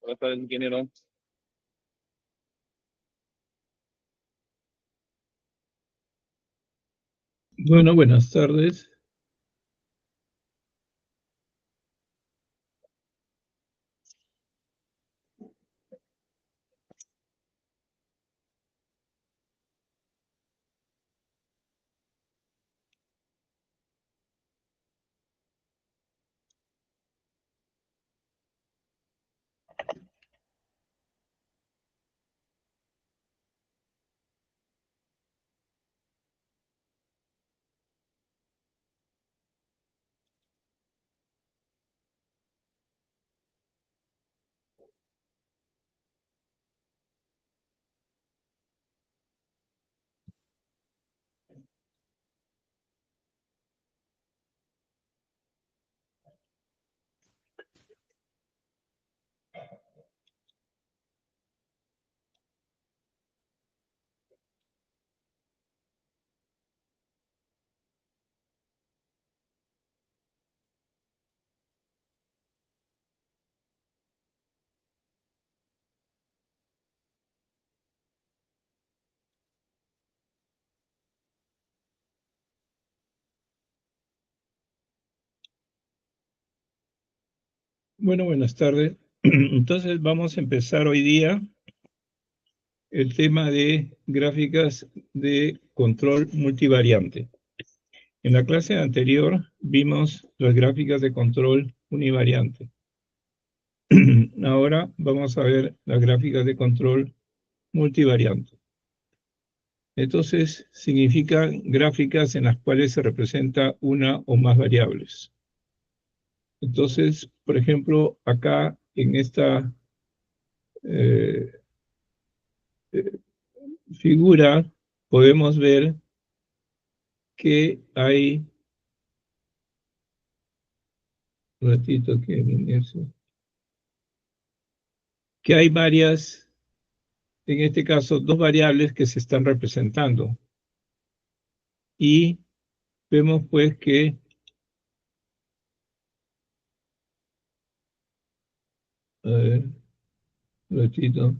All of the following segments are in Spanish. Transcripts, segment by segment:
Buenas tardes, ingeniero. Bueno, buenas tardes. Bueno, buenas tardes. Entonces vamos a empezar hoy día el tema de gráficas de control multivariante. En la clase anterior vimos las gráficas de control univariante. Ahora vamos a ver las gráficas de control multivariante. Entonces, significan gráficas en las cuales se representa una o más variables. Entonces, por ejemplo, acá en esta eh, figura podemos ver que hay, un ratito que hay varias, en este caso, dos variables que se están representando. Y vemos pues que, a ver, un ratito.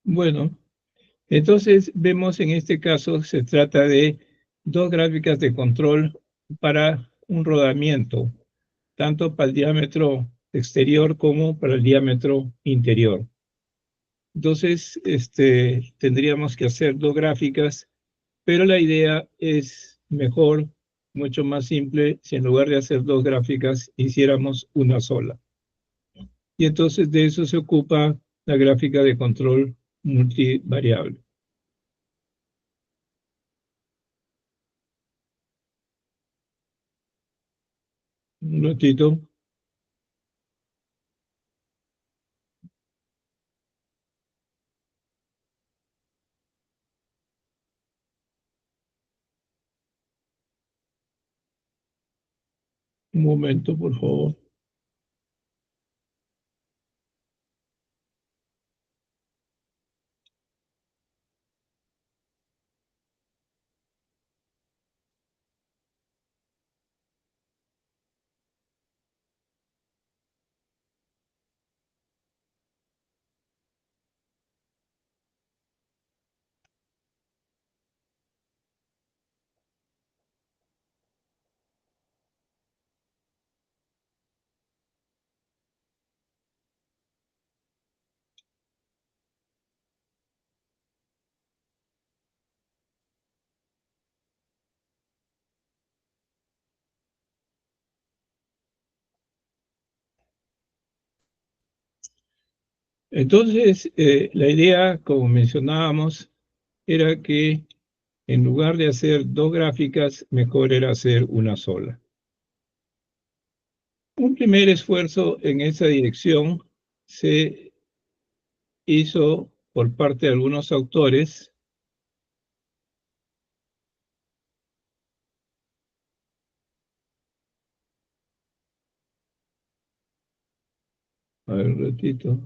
Bueno, entonces vemos en este caso se trata de dos gráficas de control para un rodamiento, tanto para el diámetro exterior como para el diámetro interior. Entonces, tendríamos que hacer dos gráficas, pero la idea es mejor, mucho más simple, si en lugar de hacer dos gráficas hiciéramos una sola. Y entonces de eso se ocupa la gráfica de control multivariable. Un ratito, un momento, por favor. Entonces, la idea, como mencionábamos, era que en lugar de hacer dos gráficas, mejor era hacer una sola. Un primer esfuerzo en esa dirección se hizo por parte de algunos autores. A ver, un ratito.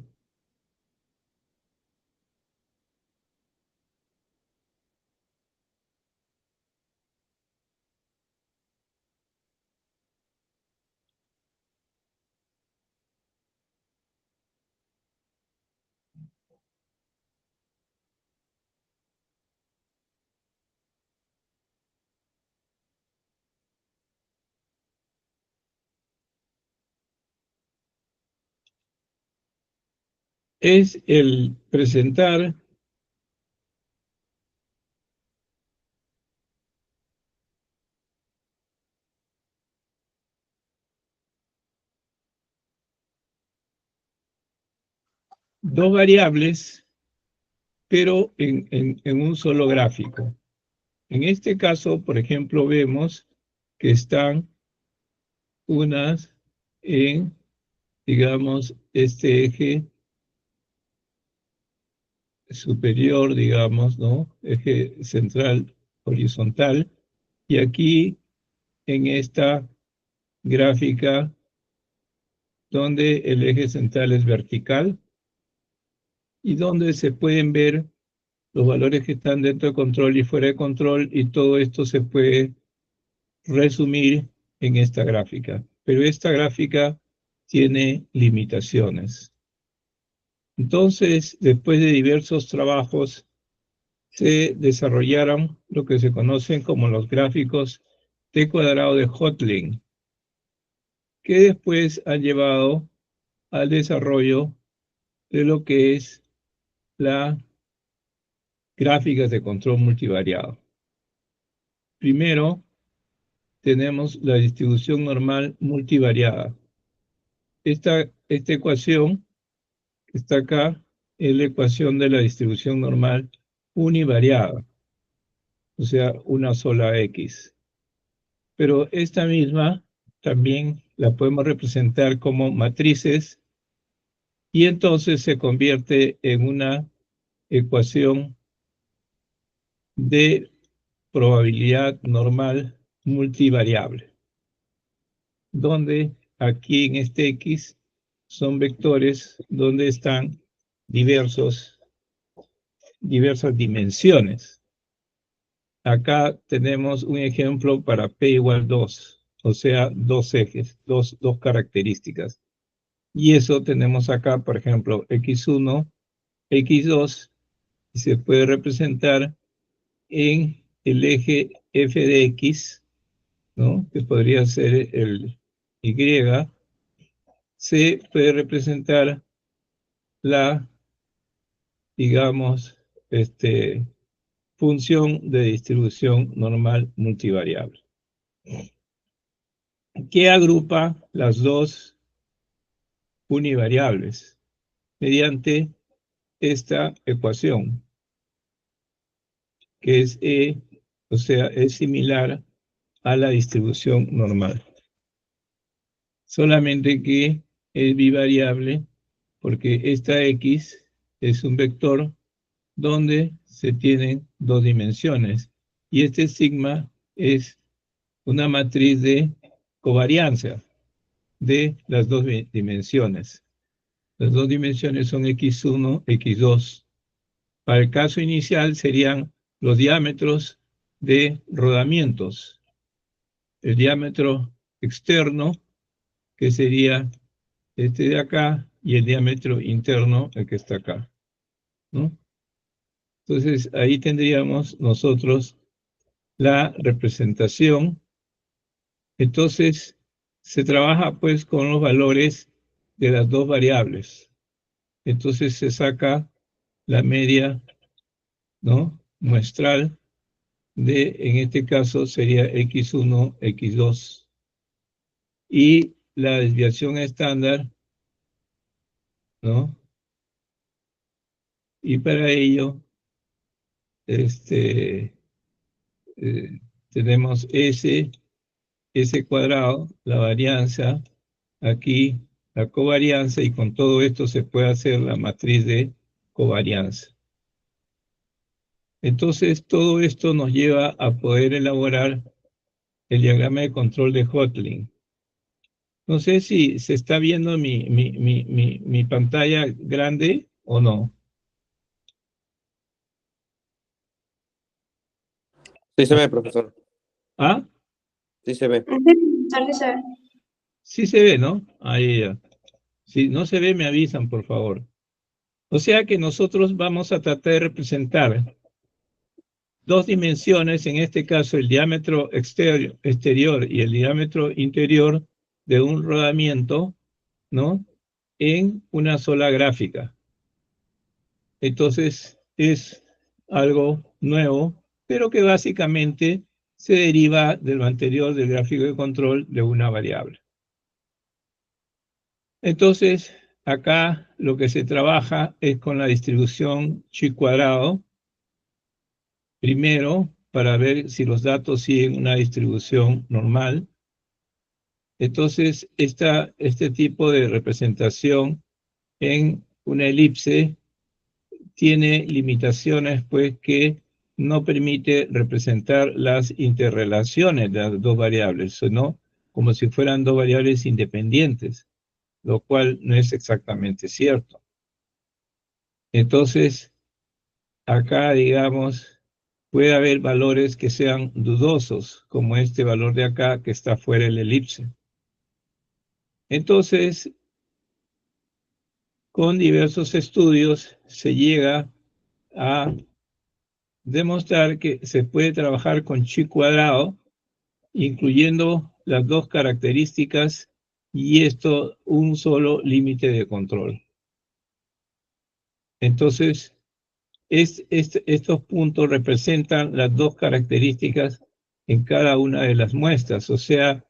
es el presentar dos variables, pero en un solo gráfico. En este caso, por ejemplo, vemos que están unas en, digamos, este eje superior, digamos, ¿no? Eje central horizontal, y aquí en esta gráfica donde el eje central es vertical y donde se pueden ver los valores que están dentro de control y fuera de control, y todo esto se puede resumir en esta gráfica. Pero esta gráfica tiene limitaciones. Entonces, después de diversos trabajos, se desarrollaron lo que se conocen como los gráficos T cuadrado de Hotelling, que después han llevado al desarrollo de lo que es la gráficas de control multivariado. Primero, tenemos la distribución normal multivariada. Esta ecuación que está acá es la ecuación de la distribución normal univariada, o sea, una sola X. Pero esta misma también la podemos representar como matrices y entonces se convierte en una ecuación de probabilidad normal multivariable, donde aquí en este X son vectores donde están diversas dimensiones. Acá tenemos un ejemplo para P igual 2, o sea, dos ejes, dos características. Y eso tenemos acá, por ejemplo, X1, X2, y se puede representar en el eje f de X, ¿no? Que podría ser el Y, se puede representar la, digamos, función de distribución normal multivariable, que agrupa las dos univariables mediante esta ecuación, que es E, o sea, es similar a la distribución normal. Solamente que es bivariable porque esta X es un vector donde se tienen dos dimensiones y este sigma es una matriz de covarianza de las dos dimensiones. Las dos dimensiones son X1, X2. Para el caso inicial serían los diámetros de rodamientos. El diámetro externo, que sería este de acá, y el diámetro interno, el que está acá, ¿no? Entonces, ahí tendríamos nosotros la representación. Entonces, se trabaja pues con los valores de las dos variables. Entonces se saca la media, ¿no? Muestral de, en este caso sería X1, X2. Y la desviación estándar, ¿no? Y para ello, tenemos S cuadrado, la varianza, aquí la covarianza, y con todo esto se puede hacer la matriz de covarianza. Entonces, todo esto nos lleva a poder elaborar el diagrama de control de Hotelling. No sé si se está viendo mi pantalla grande o no. Sí se ve, profesor. ¿Ah? Sí se ve. Sí se ve, ¿no? Ahí ya. Si no se ve, me avisan, por favor. O sea que nosotros vamos a tratar de representar dos dimensiones, en este caso el diámetro exterior y el diámetro interior de un rodamiento, ¿no? En una sola gráfica. Entonces es algo nuevo, pero que básicamente se deriva de lo anterior del gráfico de control de una variable. Entonces, acá lo que se trabaja es con la distribución chi cuadrado, primero, para ver si los datos siguen una distribución normal. Entonces, este tipo de representación en una elipse tiene limitaciones, pues, que no permite representar las interrelaciones de las dos variables, sino como si fueran dos variables independientes, lo cual no es exactamente cierto. Entonces, acá, digamos, puede haber valores que sean dudosos, como este valor de acá que está fuera de la elipse. Entonces, con diversos estudios se llega a demostrar que se puede trabajar con chi cuadrado, incluyendo las dos características y esto un solo límite de control. Entonces, estos puntos representan las dos características en cada una de las muestras, o sea,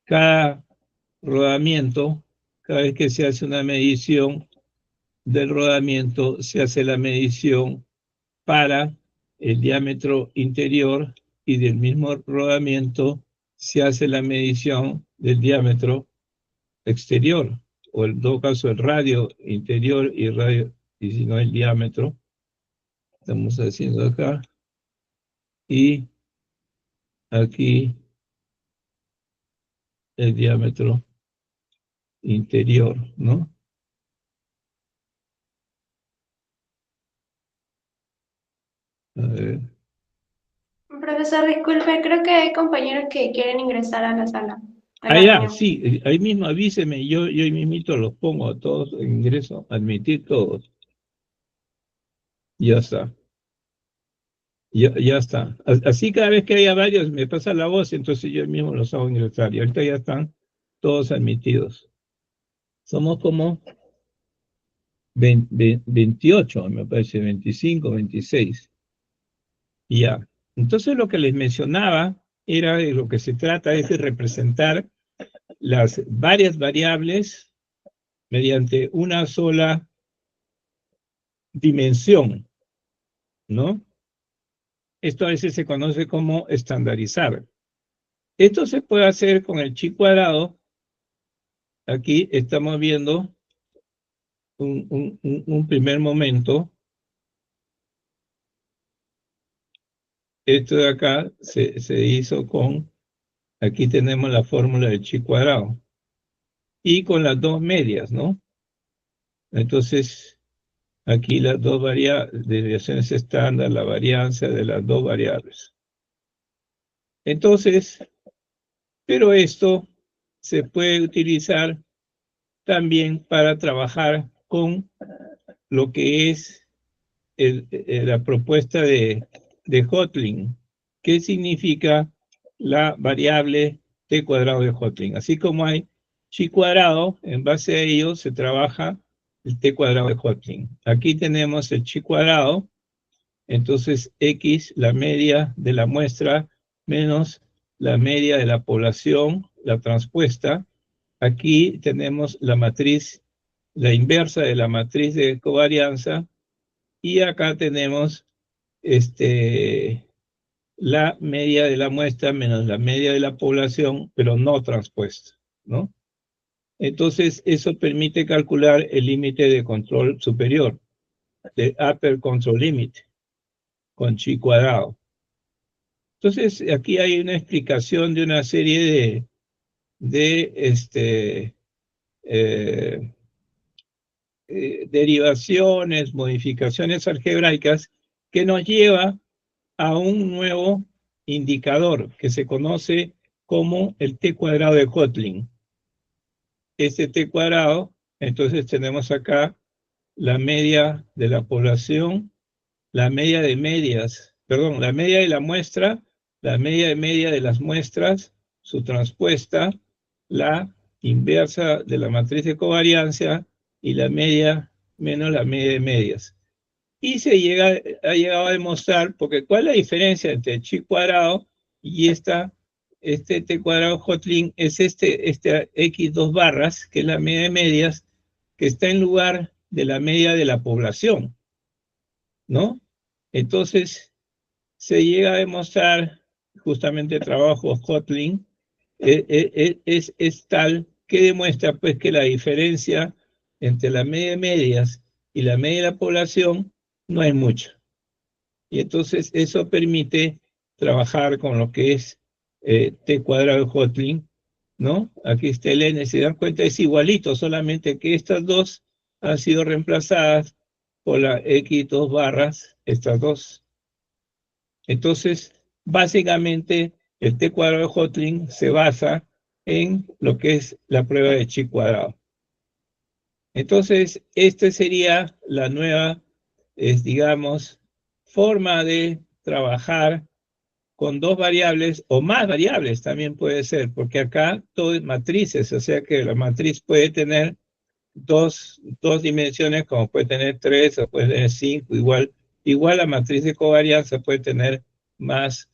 cada rodamiento, cada vez que se hace una medición del rodamiento, se hace la medición para el diámetro interior y del mismo rodamiento se hace la medición del diámetro exterior, o en todo caso el radio interior y radio, y si no el diámetro, estamos haciendo acá, y aquí el diámetro interior, ¿no? A ver. Profesor, disculpe, creo que hay compañeros que quieren ingresar a la sala, a la Ya, reunión. sí, ahí mismo avíseme, yo ahí mismito los pongo a todos en ingreso, admitir todos. Ya está. Ya está. Así cada vez que haya varios me pasa la voz, entonces yo mismo los hago ingresar. Y ahorita ya están todos admitidos. Somos como 28, me parece, 25, 26. Ya. Entonces lo que les mencionaba era de lo que se trata es de representar las varias variables mediante una sola dimensión, ¿no? Esto a veces se conoce como estandarizar. Esto se puede hacer con el chi cuadrado. Aquí estamos viendo un primer momento. Esto de acá se hizo con, aquí tenemos la fórmula del chi cuadrado. Y con las dos medias, ¿no? Entonces, aquí las dos desviaciones estándar, la varianza de las dos variables. Entonces, pero esto se puede utilizar también para trabajar con lo que es la propuesta de Hotelling, que significa la variable t cuadrado de Hotelling. Así como hay chi cuadrado, en base a ello se trabaja el t cuadrado de Hotelling. Aquí tenemos el chi cuadrado, entonces x, la media de la muestra, menos la media de la población, la transpuesta. Aquí tenemos la matriz, la inversa de la matriz de covarianza, y acá tenemos la media de la muestra menos la media de la población, pero no transpuesta, ¿no? Entonces, eso permite calcular el límite de control superior, de upper control limit, con chi cuadrado. Entonces, aquí hay una explicación de una serie de derivaciones, modificaciones algebraicas que nos lleva a un nuevo indicador que se conoce como el t cuadrado de Hotelling. Este t cuadrado, entonces tenemos acá la media de la población, la media de medias, perdón, la media de la muestra, la media de media de las muestras, su transpuesta, la inversa de la matriz de covariancia y la media menos la media de medias. Y ha llegado a demostrar, porque ¿cuál es la diferencia entre chi cuadrado y este t cuadrado hotlink? Es este x2 barras, que es la media de medias, que está en lugar de la media de la población, ¿no? Entonces, se llega a demostrar, justamente el trabajo hotlink, es tal que demuestra pues que la diferencia entre la media de medias y la media de la población no es mucha. Y entonces eso permite trabajar con lo que es t cuadrado hotlink, ¿no? Aquí está el n, se dan cuenta, es igualito, solamente que estas dos han sido reemplazadas por la x2 barras, estas dos. Entonces, básicamente, el t cuadrado hotlink se basa en lo que es la prueba de chi cuadrado. Entonces, esta sería la nueva, digamos, forma de trabajar con dos variables o más variables también puede ser, porque acá todo es matrices, o sea que la matriz puede tener dos dimensiones, como puede tener 3 o puede tener 5, igual la matriz de covarianza puede tener más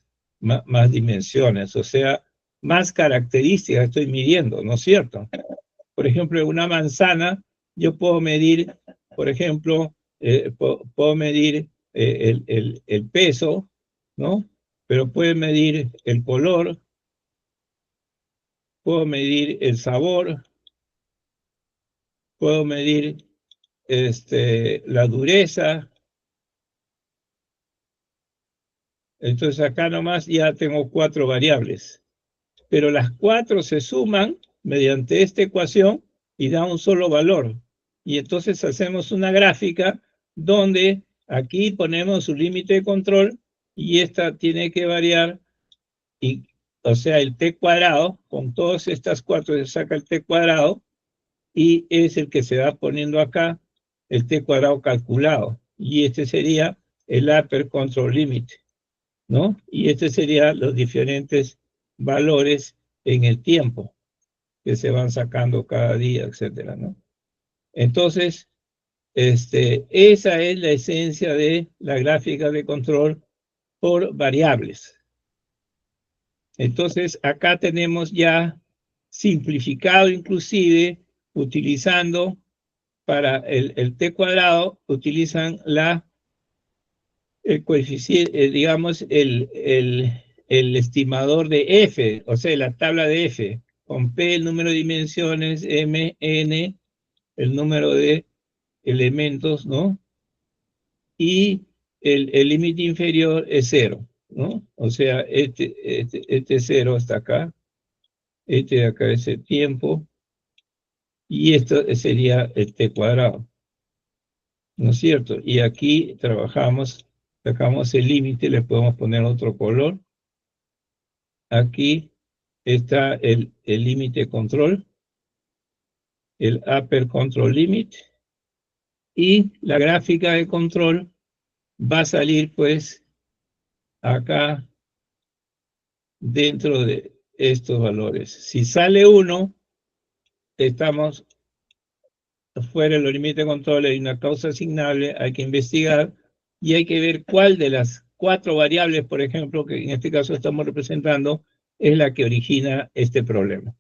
dimensiones, o sea, más características estoy midiendo, ¿no es cierto? Por ejemplo, una manzana, yo puedo medir, por ejemplo, puedo medir el peso, ¿no? Pero puedo medir el color, puedo medir el sabor, puedo medir la dureza. Entonces acá nomás ya tengo 4 variables, pero las 4 se suman mediante esta ecuación y da un solo valor. Y entonces hacemos una gráfica donde aquí ponemos un límite de control y esta tiene que variar, y, o sea, el t cuadrado, con todas estas 4 se saca el t cuadrado y es el que se va poniendo acá, el t cuadrado calculado. Y este sería el upper control limit, ¿no? Y este serían los diferentes valores en el tiempo que se van sacando cada día, etcétera, ¿no? Entonces, esa es la esencia de la gráfica de control por variables. Entonces, acá tenemos ya simplificado inclusive, utilizando para el t cuadrado, utilizan el coeficiente, digamos, el estimador de f, o sea, la tabla de f, con p el número de dimensiones, m, n, el número de elementos, ¿no? Y el límite inferior es 0, ¿no? O sea, este 0 hasta acá, este de acá es el tiempo, y esto sería el t cuadrado, ¿no es cierto? Y aquí trabajamos, sacamos el límite, le podemos poner otro color. Aquí está el límite control, el upper control limit, y la gráfica de control va a salir pues acá dentro de estos valores. Si sale 1, estamos fuera de los límites de control, hay una causa asignable, hay que investigar y hay que ver cuál de las 4 variables, por ejemplo, que en este caso estamos representando, es la que origina este problema.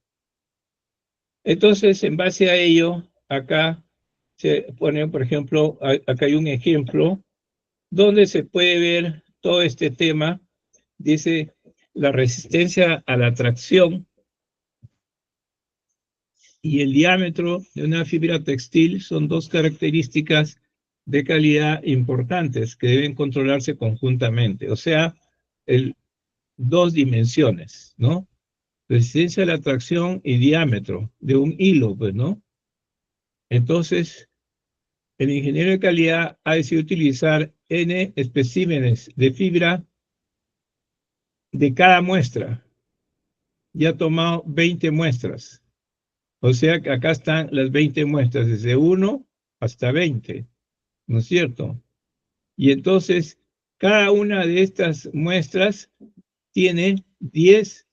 Entonces, en base a ello, acá se pone, por ejemplo, acá hay un ejemplo donde se puede ver todo este tema. Dice, la resistencia a la tracción y el diámetro de una fibra textil son dos características de calidad importantes que deben controlarse conjuntamente. O sea, dos dimensiones, ¿no? Resistencia a la tracción y diámetro de un hilo, pues, ¿no? Entonces, el ingeniero de calidad ha decidido utilizar N especímenes de fibra de cada muestra. Ya ha tomado 20 muestras. O sea que acá están las 20 muestras, desde 1 hasta 20, ¿no es cierto? Y entonces, cada una de estas muestras tiene 10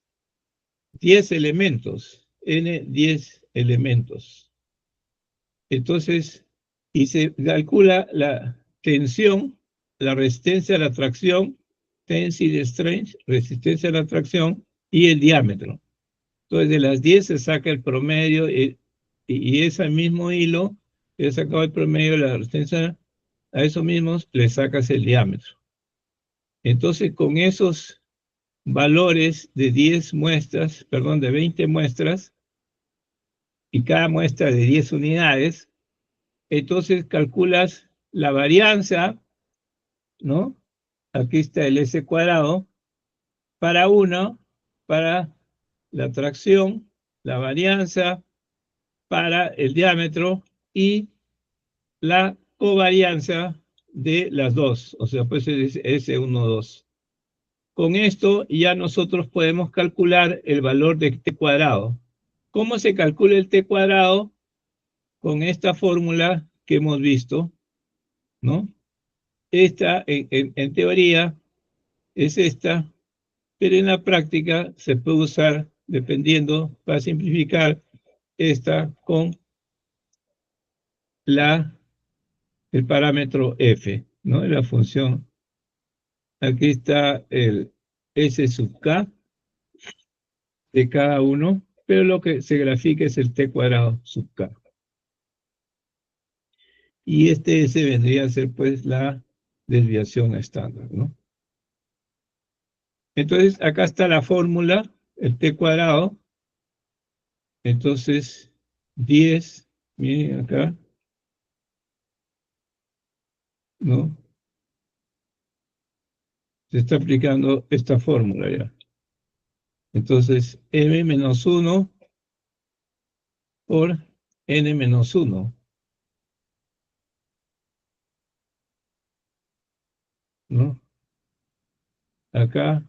elementos, N 10 elementos. Entonces, y se calcula tensión, la resistencia a la tracción, tensile strength, resistencia a la tracción, y el diámetro. Entonces, de las 10 se saca el promedio y ese mismo hilo, he sacado el promedio de la resistencia, a esos mismos le sacas el diámetro. Entonces, con esos valores de 10 muestras, perdón, de 20 muestras, y cada muestra de 10 unidades, entonces calculas la varianza, ¿no? Aquí está el S cuadrado, para la tracción, la varianza, para el diámetro y la covarianza de las dos, o sea, pues es S1, 2. Con esto ya nosotros podemos calcular el valor de t cuadrado. ¿Cómo se calcula el t cuadrado? Con esta fórmula que hemos visto, ¿no? Esta, en teoría, es esta, pero en la práctica se puede usar, dependiendo, para simplificar, esta con el parámetro f, ¿no? La función. Aquí está el S sub k de cada uno, pero lo que se grafica es el t cuadrado sub k. Y este S vendría a ser pues la desviación estándar, ¿no? Entonces, acá está la fórmula, el t cuadrado. Entonces, 10, miren acá, ¿no? Se está aplicando esta fórmula ya. Entonces, m menos 1 por n menos 1, ¿no? Acá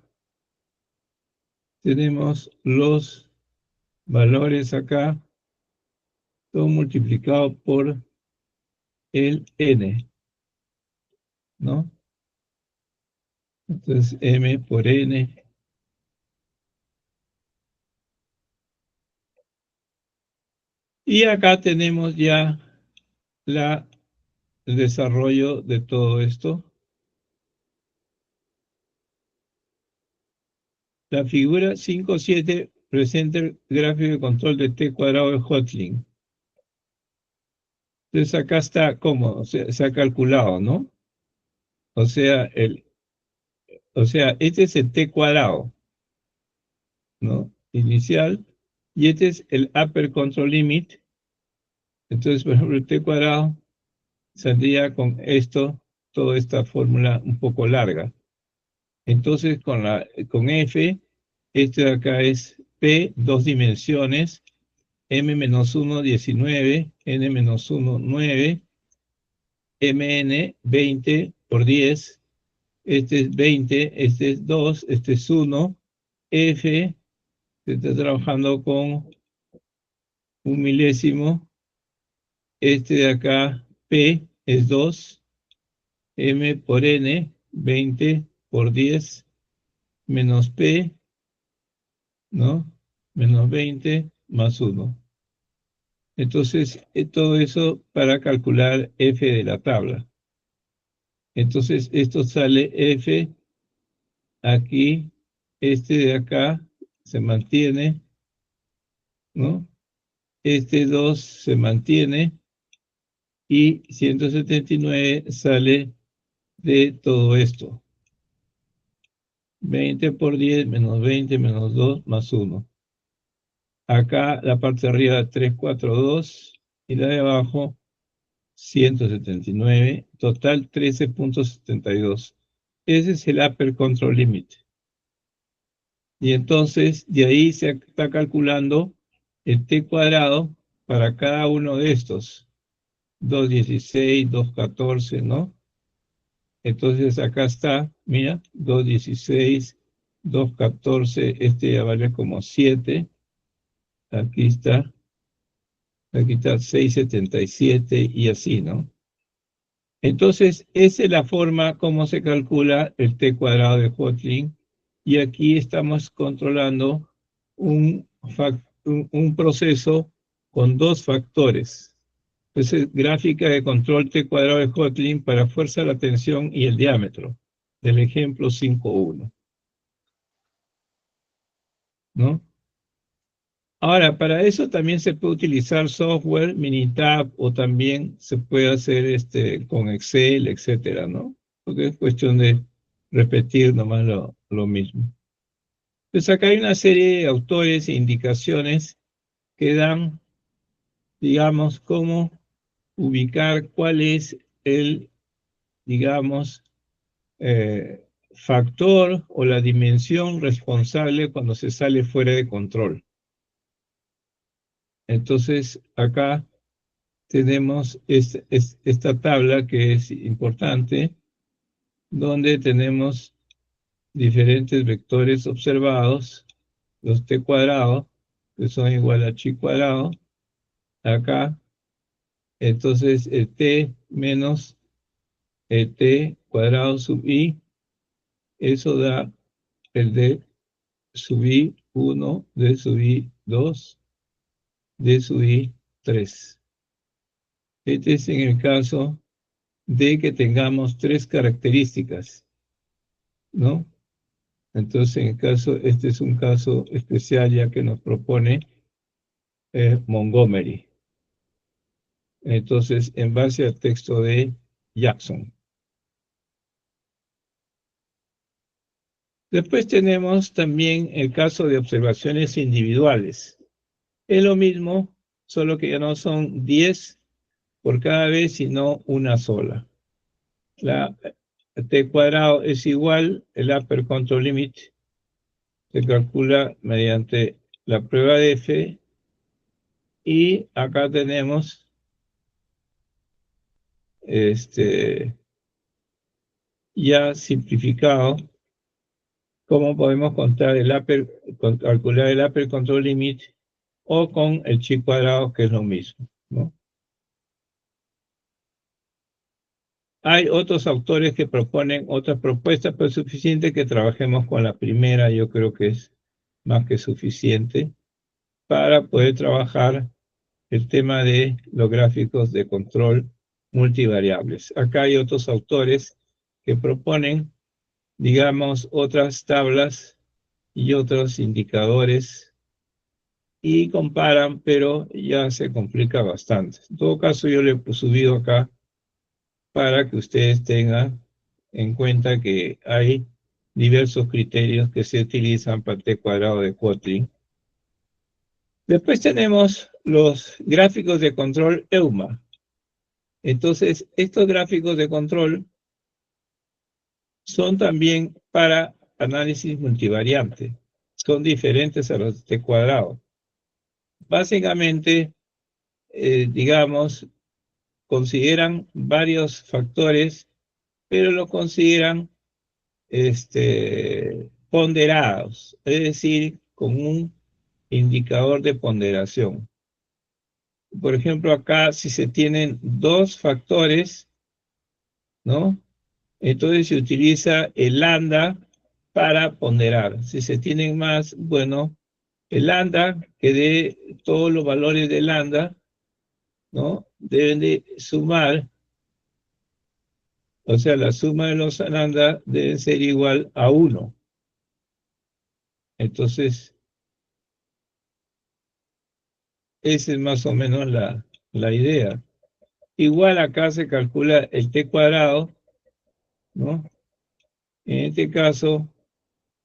tenemos los valores acá, todo multiplicado por el n, ¿no? Entonces, m por n. Y acá tenemos ya el desarrollo de todo esto. La figura 5.7 presenta el gráfico de control de t cuadrado de Hotelling. Entonces acá está cómo se ha calculado, ¿no? O sea, este es el t cuadrado, ¿no? Inicial, y este es el upper control limit. Entonces, por ejemplo, el t cuadrado saldría con esto, toda esta fórmula un poco larga. Entonces, con f, este de acá es p, 2 dimensiones, m-1, 19, n-1, 9, mn, 20 por 10, este es 20, este es 2, este es 1, f, se está trabajando con 1 milésimo, este de acá, p, es 2, m por n, 20 por 10, menos p, ¿no? Menos 20 más 1. Entonces, todo eso para calcular f de la tabla. Entonces, esto sale f, aquí, este de acá se mantiene, ¿no? Este 2 se mantiene y 179 sale de todo esto. 20 por 10 menos 20 menos 2 más 1. Acá la parte de arriba 342 y la de abajo 179, total 13.72. Ese es el upper control limit. Y entonces de ahí se está calculando el t cuadrado para cada uno de estos. 216, 214, ¿no? Entonces acá está, mira, 216, 214, este ya vale como 7. Aquí está 677 y así, ¿no? Entonces, esa es la forma como se calcula el t cuadrado de Hotelling. Y aquí estamos controlando un proceso con dos factores. Entonces, gráfica de control T cuadrado de Hotelling para fuerza, la tensión y el diámetro, del ejemplo 5.1. ¿No? Ahora, para eso también se puede utilizar software, Minitab, o también se puede hacer con Excel, etcétera, ¿no? Porque es cuestión de repetir nomás lo mismo. Pues acá hay una serie de autores e indicaciones que dan, digamos, cómo ubicar cuál es el, digamos, factor o la dimensión responsable cuando se sale fuera de control. Entonces, acá tenemos esta tabla que es importante, donde tenemos diferentes vectores observados, los t cuadrados, que son igual a chi cuadrado, acá. Entonces, el t menos el t cuadrado sub i, eso da el d sub i 1, d sub i 2, d sub i 3. Este es en el caso de que tengamos tres características, ¿no? Entonces, en el caso, este es un caso especial ya que nos propone Montgomery. Entonces, en base al texto de Jackson. Después tenemos también el caso de observaciones individuales. Es lo mismo, solo que ya no son 10 por cada vez, sino una sola. La t cuadrado es igual, el upper control limit se calcula mediante la prueba de F, y acá tenemos ya simplificado cómo podemos calcular el upper control limit o con el chi cuadrado, que es lo mismo, ¿no? Hay otros autores que proponen otras propuestas, pero es suficiente que trabajemos con la primera. Yo creo que es más que suficiente para poder trabajar el tema de los gráficos de control multivariables. Acá hay otros autores que proponen, digamos, otras tablas y otros indicadores y comparan, pero ya se complica bastante. En todo caso, yo le he subido acá para que ustedes tengan en cuenta que hay diversos criterios que se utilizan para el T cuadrado de Quotling. Después tenemos los gráficos de control EUMA. Entonces, estos gráficos de control son también para análisis multivariante. Son diferentes a los T cuadrado. Básicamente, digamos, consideran varios factores, pero lo consideran ponderados, es decir, con un indicador de ponderación. Por ejemplo, acá si se tienen dos factores, ¿no? Entonces se utiliza el lambda para ponderar. Si se tienen más, bueno, el lambda que dé todos los valores de lambda, ¿no? Deben de sumar, o sea, la suma de los lambda debe ser igual a 1. Entonces, esa es más o menos la idea. Igual acá se calcula el t cuadrado, ¿no? En este caso,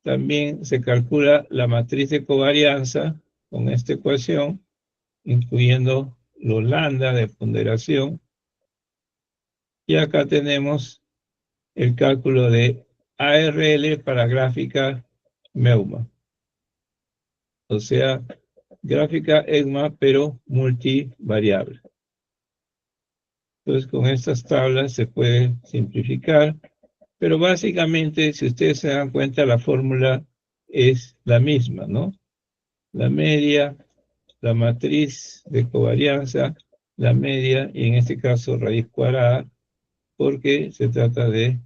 también se calcula la matriz de covarianza con esta ecuación, incluyendo los lambda de ponderación. Y acá tenemos el cálculo de ARL para gráfica MEUMA. O sea, gráfica EUMA, pero multivariable. Entonces, con estas tablas se puede simplificar, pero básicamente, si ustedes se dan cuenta, la fórmula es la misma, ¿no? La media, la matriz de covarianza, la media, y en este caso raíz cuadrada, porque se trata de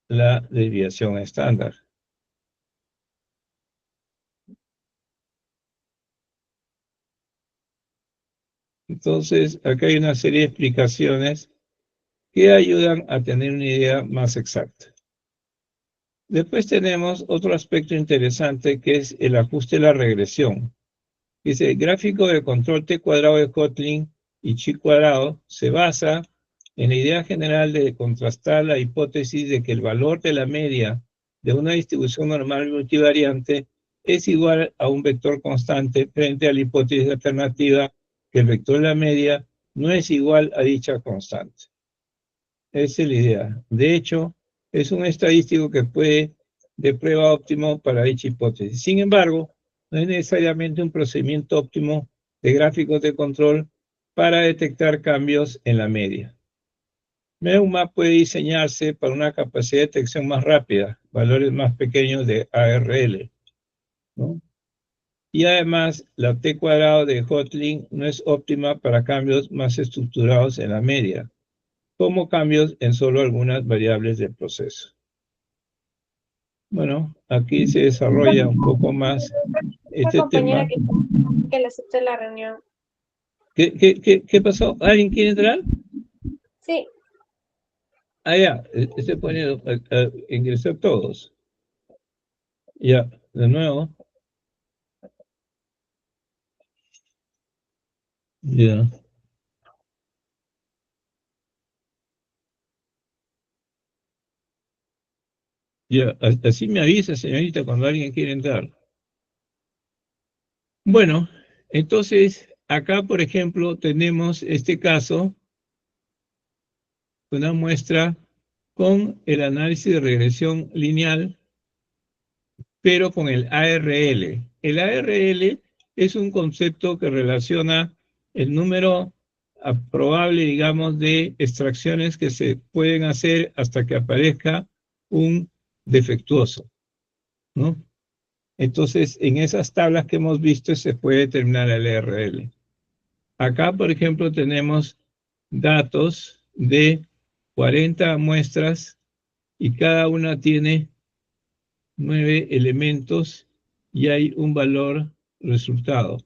la desviación estándar. Entonces, acá hay una serie de explicaciones que ayudan a tener una idea más exacta. Después tenemos otro aspecto interesante que es el ajuste de la regresión. Dice, el gráfico de control T cuadrado de Kotlin y Chi cuadrado se basa en la idea general de contrastar la hipótesis de que el valor de la media de una distribución normal multivariante es igual a un vector constante frente a la hipótesis alternativa que el vector de la media no es igual a dicha constante. Esa es la idea. De hecho, es un estadístico que puede de prueba óptimo para dicha hipótesis. Sin embargo, no es necesariamente un procedimiento óptimo de gráficos de control para detectar cambios en la media. MEUMA puede diseñarse para una capacidad de detección más rápida, valores más pequeños de ARL, ¿no? Y además, la T cuadrado de Kotlin no es óptima para cambios más estructurados en la media, como cambios en solo algunas variables del proceso. Bueno, aquí se desarrolla un poco más este tema. Que le acepte la reunión. ¿Qué pasó? ¿Alguien quiere entrar? Sí. Ah, ya, estoy poniendo, ingresar todos. Ya, de nuevo. Ya. Ya, así me avisa, señorita, cuando alguien quiere entrar. Bueno, entonces, acá, por ejemplo, tenemos este caso, una muestra con el análisis de regresión lineal, pero con el ARL. El ARL es un concepto que relaciona el número probable, digamos, de extracciones que se pueden hacer hasta que aparezca un defectuoso, ¿no? Entonces, en esas tablas que hemos visto se puede determinar el ARL. Acá, por ejemplo, tenemos datos de 40 muestras y cada una tiene 9 elementos y hay un valor resultado,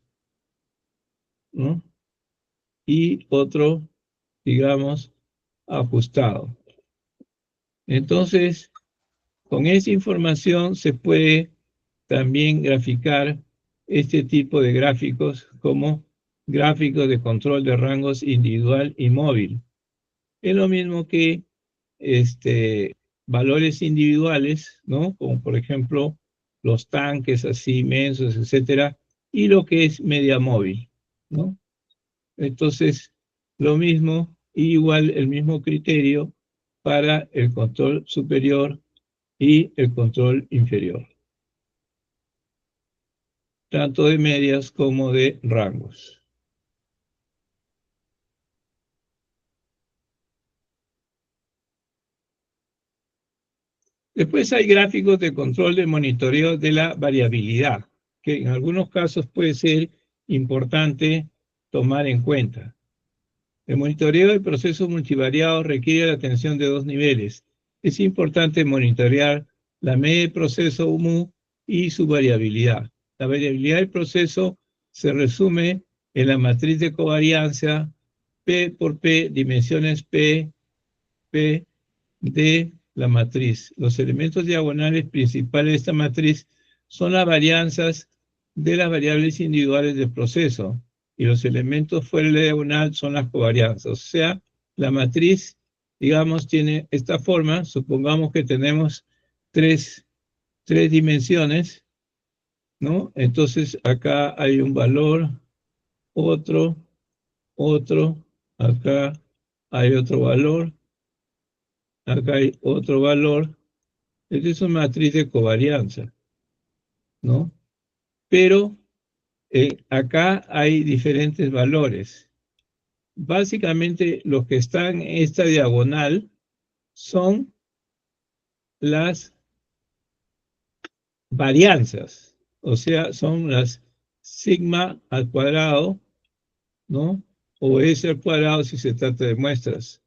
¿no? Y otro, digamos, ajustado. Entonces, con esa información se puede también graficar este tipo de gráficos como gráficos de control de rangos individual y móvil. Es lo mismo que valores individuales, ¿no? Como por ejemplo los tanques así inmensos, etcétera, y lo que es media móvil, ¿no? Entonces, lo mismo, igual el mismo criterio para el control superior y el control inferior, tanto de medias como de rangos. Después hay gráficos de control de monitoreo de la variabilidad, que en algunos casos puede ser importante tomar en cuenta. El monitoreo de procesos multivariados requiere la atención de dos niveles. Es importante monitorear la media del proceso mu y su variabilidad. La variabilidad del proceso se resume en la matriz de covariancia P por P, dimensiones P de la matriz. Los elementos diagonales principales de esta matriz son las varianzas de las variables individuales del proceso y los elementos fuera de la diagonal son las covarianzas. O sea, la matriz, digamos, tiene esta forma. Supongamos que tenemos tres dimensiones, ¿no? Entonces acá hay un valor, otro, acá hay otro valor, acá hay otro valor. Esta es una matriz de covarianza, ¿no? Pero acá hay diferentes valores. Básicamente, los que están en esta diagonal son las varianzas, o sea, son las sigma al cuadrado, ¿no? O S al cuadrado si se trata de muestras,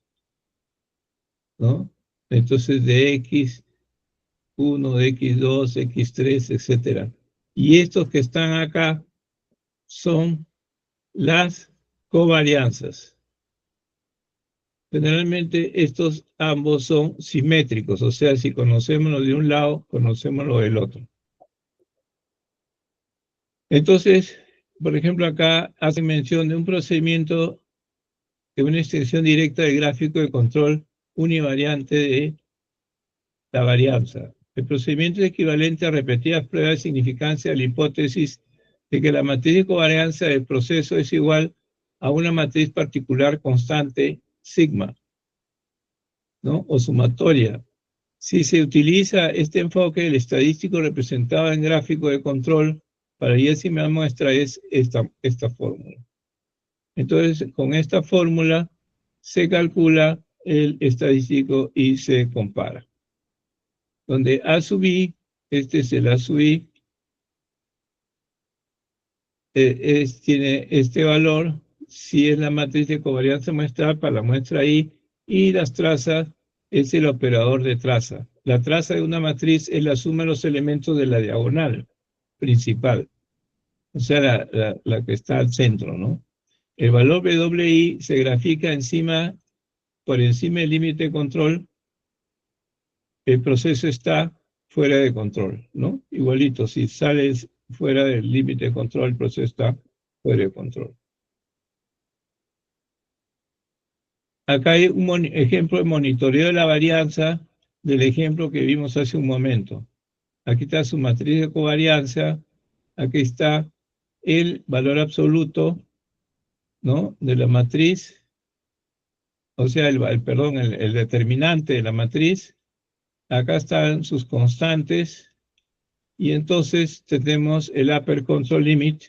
¿no? Entonces, de X1, de X2, X3, etcétera. Y estos que están acá son las covarianzas. Generalmente estos ambos son simétricos, o sea, si conocemos lo de un lado, conocemos lo del otro. Entonces, por ejemplo, acá hace mención de un procedimiento de una extensión directa del gráfico de control univariante de la varianza. El procedimiento es equivalente a repetidas pruebas de significancia de la hipótesis de que la matriz de covarianza del proceso es igual a una matriz particular constante sigma, ¿no? O sumatoria. Si se utiliza este enfoque, el estadístico representado en gráfico de control para y décima muestra es esta fórmula. Entonces, con esta fórmula se calcula el estadístico y se compara. Donde A sub I, este es el A sub I, tiene este valor, si es la matriz de covarianza muestral para la muestra I, y las trazas es el operador de traza. La traza de una matriz es la suma de los elementos de la diagonal principal, o sea, la que está al centro, ¿no? El valor WI se grafica por encima del límite de control, el proceso está fuera de control, ¿no? Igualito, si sales fuera del límite de control, el proceso está fuera de control. Acá hay un ejemplo de monitoreo de la varianza del ejemplo que vimos hace un momento. Aquí está su matriz de covarianza, aquí está el valor absoluto, ¿no? De la matriz, o sea, el determinante de la matriz. Acá están sus constantes, y entonces tenemos el upper control limit,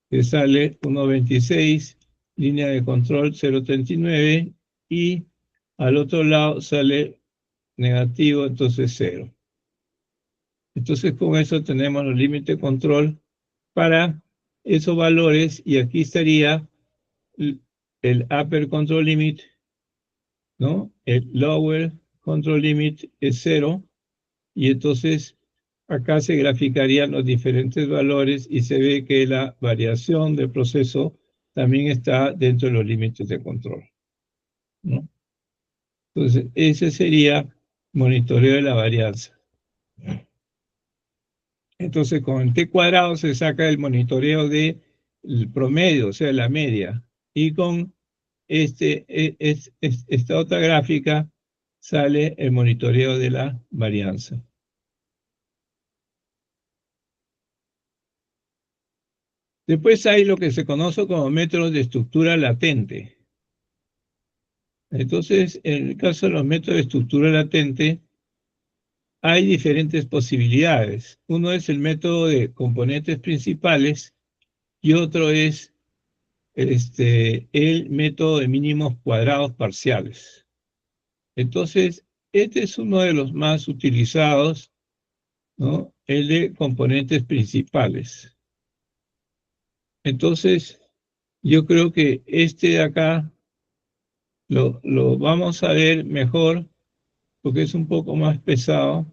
que sale 1.26, línea de control 0.39, y al otro lado sale negativo, entonces 0. Entonces con eso tenemos los límites de control para esos valores, y aquí estaría el upper control limit, ¿no? El lower control limit es 0, y entonces acá se graficarían los diferentes valores y se ve que la variación del proceso también está dentro de los límites de control, ¿no? Entonces, ese sería monitoreo de la varianza. Entonces, con el T cuadrado se saca el monitoreo del promedio, o sea, la media. Y con esta otra gráfica sale el monitoreo de la varianza. Después hay lo que se conoce como métodos de estructura latente. Entonces, en el caso de los métodos de estructura latente, hay diferentes posibilidades. Uno es el método de componentes principales y otro es el método de mínimos cuadrados parciales. Entonces, este es uno de los más utilizados, ¿no? El de componentes principales. Entonces, yo creo que este de acá lo vamos a ver mejor porque es un poco más pesado.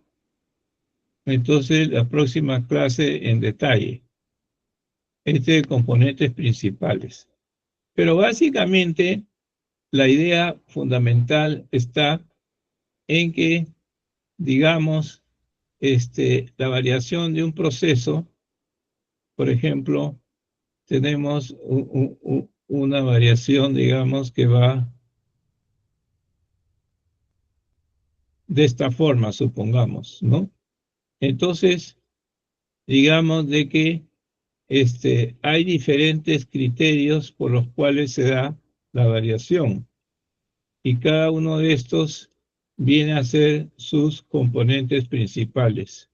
Entonces, la próxima clase en detalle. De componentes principales. Pero básicamente, la idea fundamental está en que, digamos, la variación de un proceso, por ejemplo, tenemos una variación, digamos, que va de esta forma, supongamos, ¿no? Entonces, digamos de que hay diferentes criterios por los cuales se da la variación, y cada uno de estos viene a ser sus componentes principales.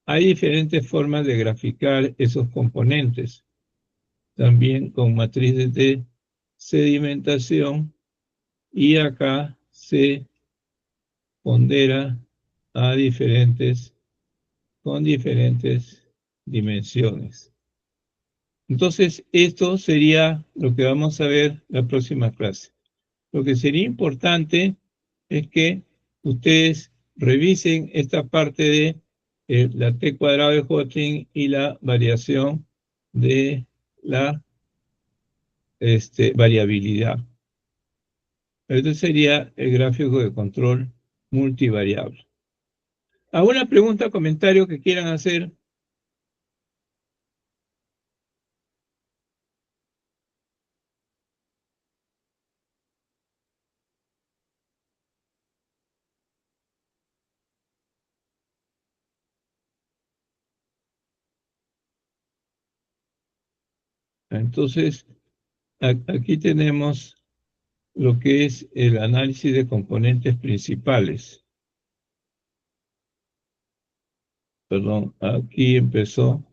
Hay diferentes formas de graficar esos componentes, también con matrices de sedimentación, y acá se pondera con diferentes dimensiones. Entonces, esto sería lo que vamos a ver la próxima clase. Lo que sería importante es que ustedes revisen esta parte de la T cuadrado de Hoeffling y la variación de la variabilidad. Este sería el gráfico de control multivariable. ¿Alguna pregunta o comentario que quieran hacer? Entonces, aquí tenemos lo que es el análisis de componentes principales. Perdón, aquí empezó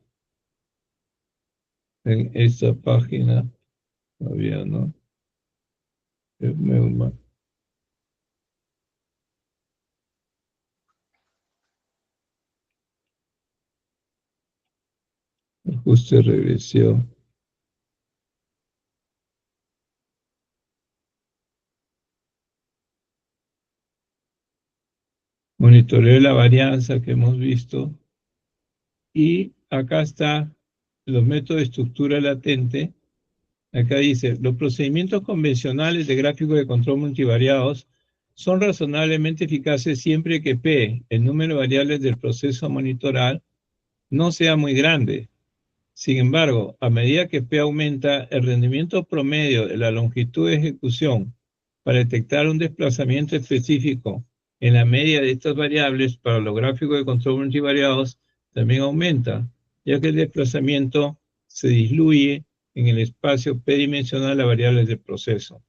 en esta página, todavía no. Ajuste regresión. Monitoreo la varianza que hemos visto. Y acá está los métodos de estructura latente. Acá dice, los procedimientos convencionales de gráficos de control multivariados son razonablemente eficaces siempre que P, el número de variables del proceso a monitorar, no sea muy grande. Sin embargo, a medida que P aumenta, el rendimiento promedio de la longitud de ejecución para detectar un desplazamiento específico en la media de estas variables para los gráficos de control multivariados también aumenta, ya que el desplazamiento se diluye en el espacio P-dimensional de las variables del proceso.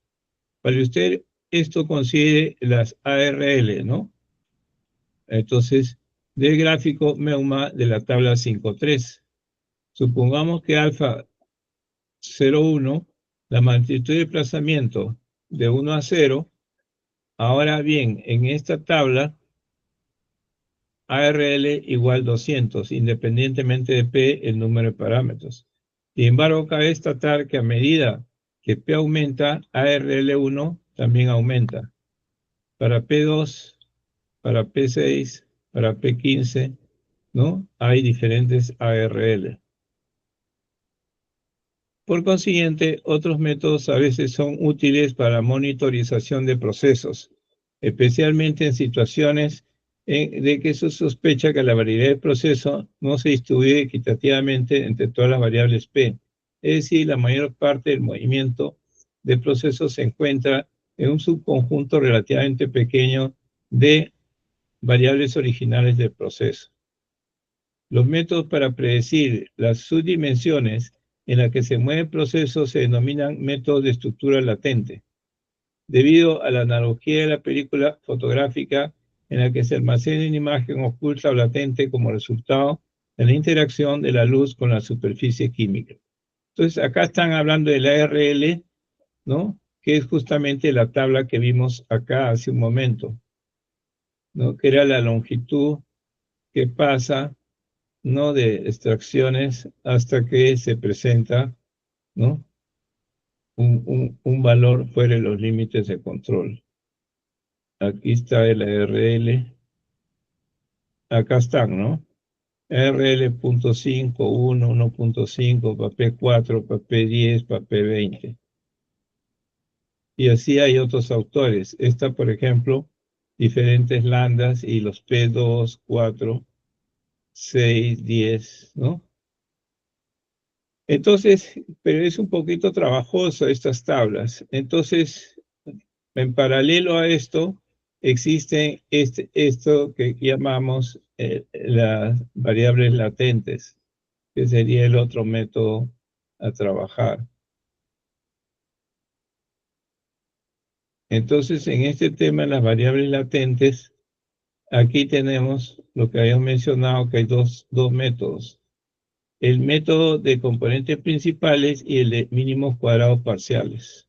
Para usted, esto considere las ARL, ¿no? Entonces, del gráfico MEUMA de la tabla 5.3. Supongamos que alfa 0,1, la magnitud de desplazamiento de 1 a 0. Ahora bien, en esta tabla, ARL igual 200, independientemente de P, el número de parámetros. Sin embargo, cabe destacar que a medida que P aumenta, ARL1 también aumenta. Para P2, para P6, para P15, ¿no? Hay diferentes ARL. Por consiguiente, otros métodos a veces son útiles para monitorización de procesos, especialmente en situaciones de que se sospecha que la variabilidad del proceso no se distribuye equitativamente entre todas las variables P. Es decir, la mayor parte del movimiento del proceso se encuentra en un subconjunto relativamente pequeño de variables originales del proceso. Los métodos para predecir las subdimensiones en las que se mueve el proceso se denominan métodos de estructura latente, debido a la analogía de la película fotográfica en la que se almacena una imagen oculta o latente como resultado de la interacción de la luz con la superficie química. Entonces, acá están hablando de la ARL, ¿no? Que es justamente la tabla que vimos acá hace un momento, ¿no? Que era la longitud que pasa, ¿no? De extracciones hasta que se presenta, ¿no? Un valor fuera de los límites de control. Aquí está el ARL. Acá están, ¿no? RL.5, 1, 1.5, para P4, para P10, para P20. Y así hay otros autores. Esta, por ejemplo, diferentes lambdas y los P2, 4, 6, 10, ¿no? Entonces, pero es un poquito trabajoso estas tablas. Entonces, en paralelo a esto, existe esto que llamamos las variables latentes, que sería el otro método a trabajar. Entonces, en este tema, las variables latentes, aquí tenemos lo que habíamos mencionado, que hay dos métodos. El método de componentes principales y el de mínimos cuadrados parciales.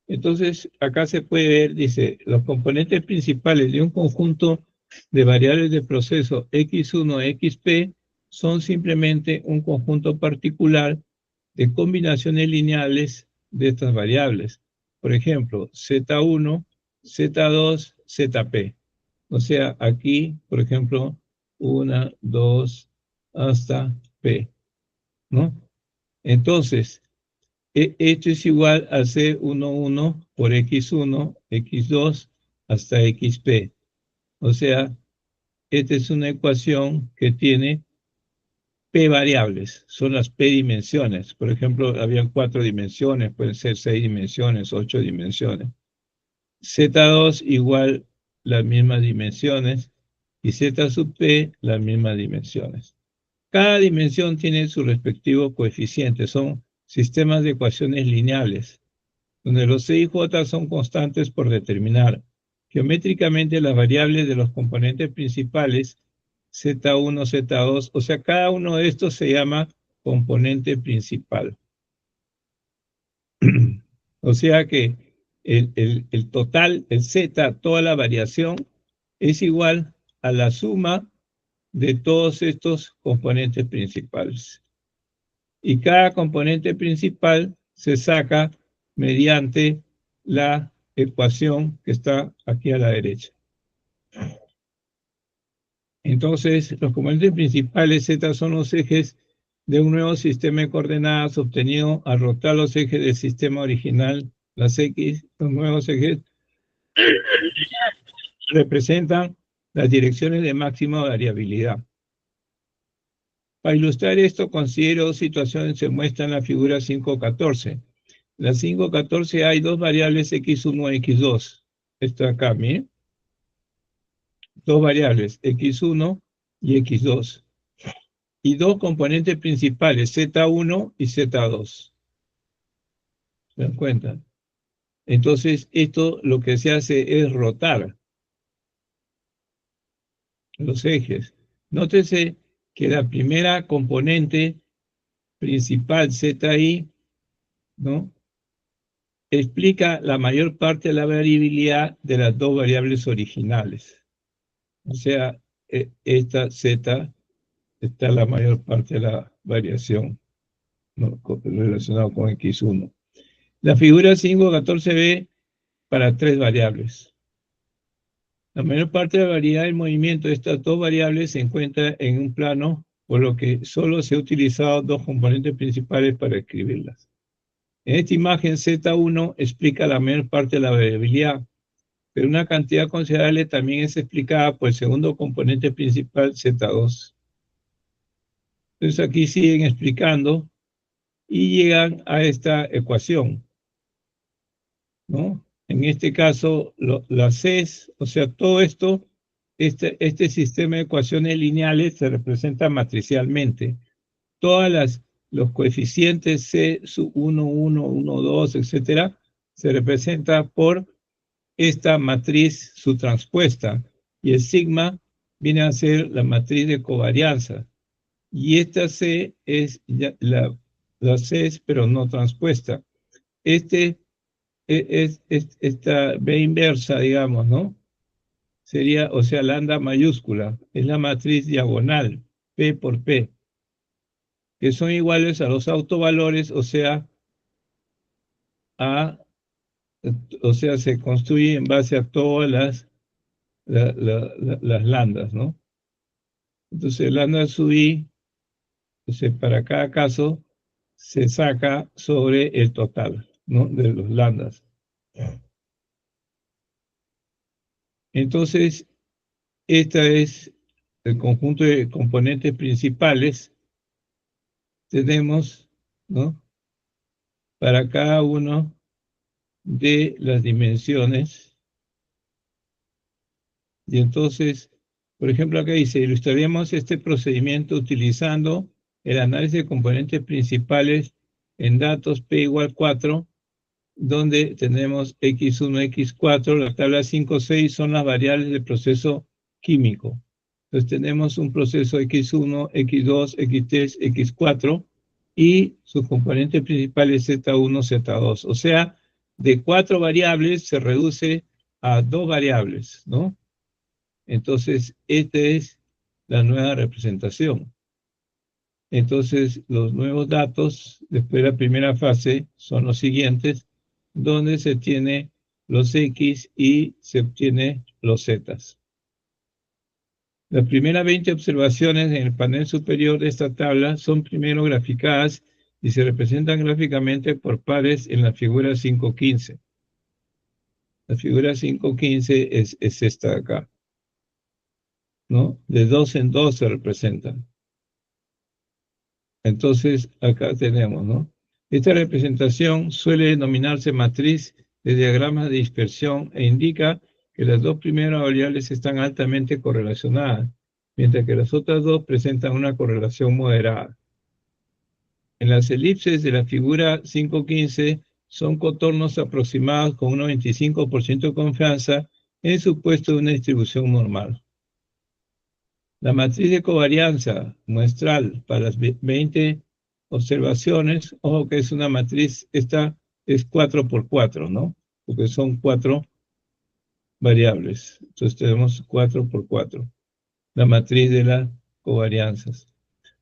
Entonces, acá se puede ver, dice, los componentes principales de un conjunto de variables de proceso X1, XP son simplemente un conjunto particular de combinaciones lineales de estas variables. Por ejemplo, Z1, Z2, ZP. O sea, aquí, por ejemplo, 1, 2, hasta P, ¿no? Entonces, Esto es igual a C11 por X1, X2 hasta XP. O sea, esta es una ecuación que tiene P variables, son las P dimensiones. Por ejemplo, habían 4 dimensiones, pueden ser 6 dimensiones, 8 dimensiones. Z2 igual las mismas dimensiones y Z sub P las mismas dimensiones. Cada dimensión tiene su respectivo coeficiente, son sistemas de ecuaciones lineales, donde los C y J son constantes por determinar. Geométricamente las variables de los componentes principales, Z1, Z2, o sea, cada uno de estos se llama componente principal. O sea que el total, el Z, toda la variación, es igual a la suma de todos estos componentes principales. Y cada componente principal se saca mediante la ecuación que está aquí a la derecha. Entonces, los componentes principales Z son los ejes de un nuevo sistema de coordenadas obtenido al rotar los ejes del sistema original, las X, los nuevos ejes, representan las direcciones de máxima variabilidad. Para ilustrar esto, considero dos situaciones que se muestran en la figura 5.14. En la 5.14 hay dos variables X1 y X2. Esto acá, miren. Dos variables, X1 y X2. Y dos componentes principales, Z1 y Z2. ¿Se dan cuenta? Entonces, esto lo que se hace es rotar los ejes. Nótese que la primera componente principal, ZI, ¿no?, explica la mayor parte de la variabilidad de las dos variables originales. O sea, esta Z está la mayor parte de la variación, ¿no?, relacionada con X1. La figura 5.14 ve para tres variables. La mayor parte de la variedad del movimiento de estas dos variables se encuentra en un plano, por lo que solo se han utilizado dos componentes principales para escribirlas. En esta imagen, Z1 explica la mayor parte de la variabilidad, pero una cantidad considerable también es explicada por el segundo componente principal, Z2. Entonces aquí siguen explicando y llegan a esta ecuación, ¿no? En este caso, las Cs, o sea, todo esto, este sistema de ecuaciones lineales se representa matricialmente. Todos los coeficientes C sub 1, 1, 1, 2, etcétera, se representa por esta matriz subtranspuesta. Y el sigma viene a ser la matriz de covarianza. Y esta C es la C, pero no transpuesta. Esta B inversa, digamos, ¿no? Sería, o sea, lambda mayúscula, es la matriz diagonal, P por P, que son iguales a los autovalores, o sea, se construye en base a todas las lambdas, ¿no? Entonces, lambda sub I, entonces, para cada caso, se saca sobre el total, ¿no?, de los lambdas. Entonces, este es el conjunto de componentes principales. Tenemos, ¿no?, para cada uno de las dimensiones. Y entonces, por ejemplo, acá dice, ilustraríamos este procedimiento utilizando el análisis de componentes principales en datos P igual 4, donde tenemos X1, X4, la tabla 5, 6 son las variables del proceso químico. Entonces tenemos un proceso X1, X2, X3, X4 y sus componentes principales Z1, Z2. O sea, de 4 variables se reduce a 2 variables, ¿no? Entonces, esta es la nueva representación. Entonces, los nuevos datos, después de la primera fase, son los siguientes, donde se tiene los X y se obtiene los Z. Las primeras 20 observaciones en el panel superior de esta tabla son primero graficadas y se representan gráficamente por pares en la figura 5.15. La figura 5.15 es esta de acá, ¿no? De 2 en 2 se representan. Entonces, acá tenemos, ¿no? Esta representación suele denominarse matriz de diagramas de dispersión e indica que las dos primeras variables están altamente correlacionadas, mientras que las otras dos presentan una correlación moderada. En las elipses de la figura 5.15 son contornos aproximados con un 95% de confianza en supuesto de una distribución normal. La matriz de covarianza muestral para las 20 observaciones, ojo que es una matriz, esta es 4 por 4, ¿no? Porque son 4 variables. Entonces tenemos 4 por 4, la matriz de las covarianzas.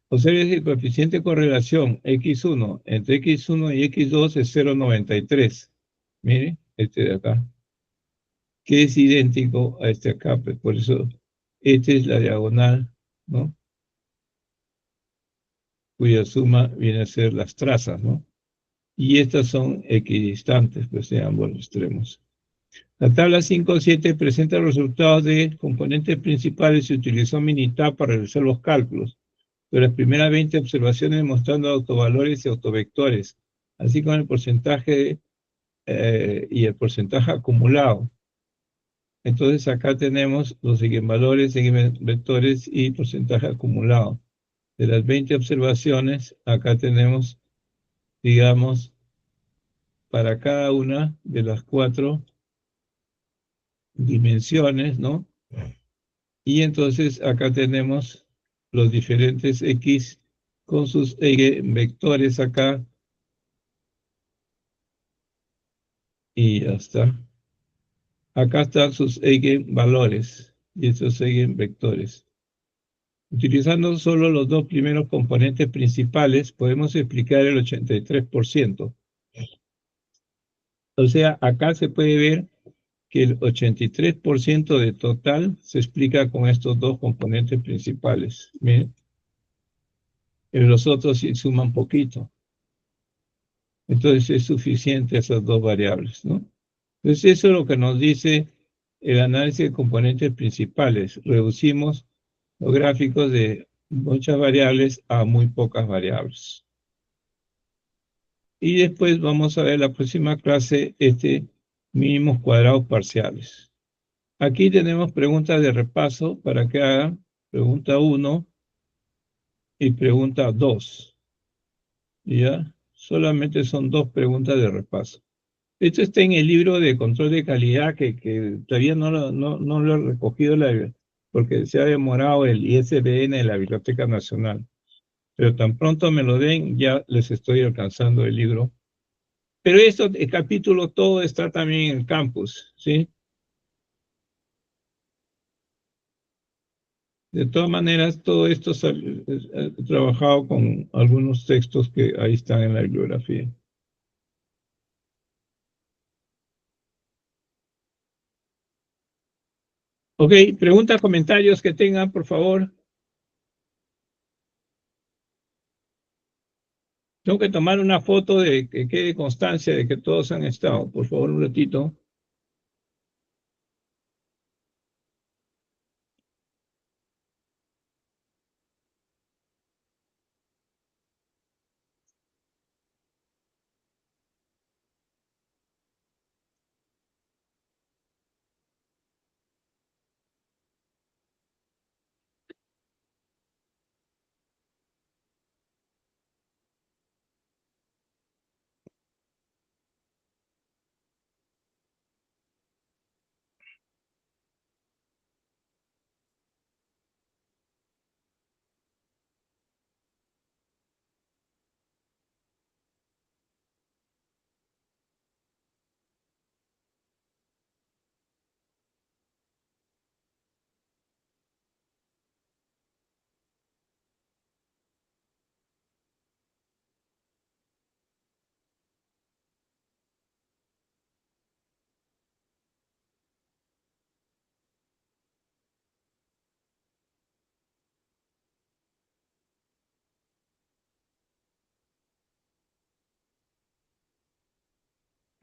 Observe que el coeficiente de correlación X1 entre X1 y X2 es 0,93. Mire, este de acá, que es idéntico a este acá, pues por eso esta es la diagonal, ¿no? Cuya suma viene a ser las trazas, ¿no? Y estas son equidistantes, pues de ambos extremos. La tabla 5.7 presenta los resultados de componentes principales. Se utilizó Minitab para realizar los cálculos de las primeras 20 observaciones mostrando autovalores y autovectores, así como el porcentaje y el porcentaje acumulado. Entonces acá tenemos los eigenvalores, eigenvectores y porcentaje acumulado. De las 20 observaciones, acá tenemos, digamos, para cada una de las 4 dimensiones, ¿no? Y entonces acá tenemos los diferentes X con sus eigenvectores acá. Y ya está. Acá están sus eigenvalores y estos eigenvectores. Utilizando solo los dos primeros componentes principales, podemos explicar el 83%. O sea, acá se puede ver que el 83% de total se explica con estos dos componentes principales. Miren, los otros sí suman poquito. Entonces es suficiente esas dos variables, ¿no? Entonces eso es lo que nos dice el análisis de componentes principales. Reducimos los gráficos de muchas variables a muy pocas variables. Y después vamos a ver la próxima clase mínimos cuadrados parciales. Aquí tenemos preguntas de repaso para que hagan pregunta 1 y pregunta 2. ¿Ya? Solamente son 2 preguntas de repaso. Esto está en el libro de control de calidad que todavía no lo he recogido porque se ha demorado el ISBN de la Biblioteca Nacional. Pero tan pronto me lo den, ya les estoy alcanzando el libro. Pero el capítulo todo está también en el campus, ¿sí? De todas maneras, todo esto he trabajado con algunos textos que ahí están en la bibliografía. Ok, preguntas, comentarios que tengan, por favor. Tengo que tomar una foto de que quede constancia de que todos han estado. Por favor, un ratito.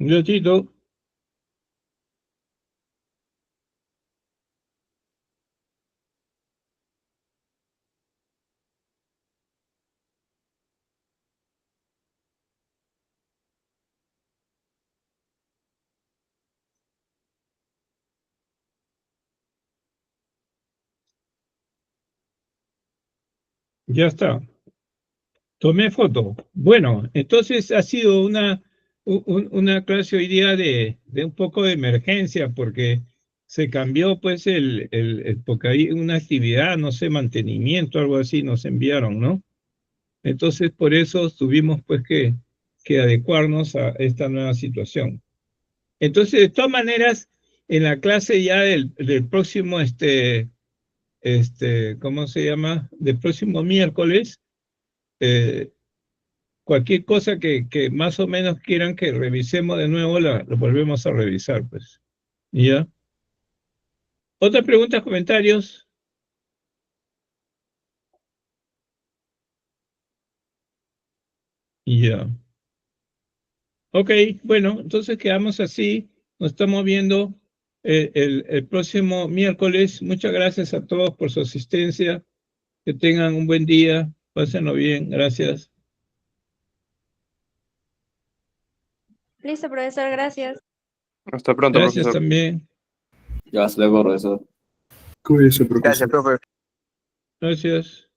Un ratito. Ya está. Tomé foto. Bueno, entonces ha sido una clase hoy día de un poco de emergencia porque se cambió pues porque hay una actividad, no sé, mantenimiento, algo así, nos enviaron, ¿no? Entonces por eso tuvimos pues que adecuarnos a esta nueva situación. Entonces, de todas maneras, en la clase ya del próximo, ¿cómo se llama? Del próximo miércoles, eh, cualquier cosa que más o menos quieran que revisemos de nuevo, lo volvemos a revisar, pues. ¿Ya? ¿Otras preguntas, comentarios? Ya. Ok, bueno, entonces quedamos así. Nos estamos viendo el próximo miércoles. Muchas gracias a todos por su asistencia. Que tengan un buen día. Pásenlo bien. Gracias. Listo, profesor, gracias. Hasta pronto, Gracias profesor. también. Ya, hasta luego, profesor. Cuídese, profesor. Gracias, profe. Gracias.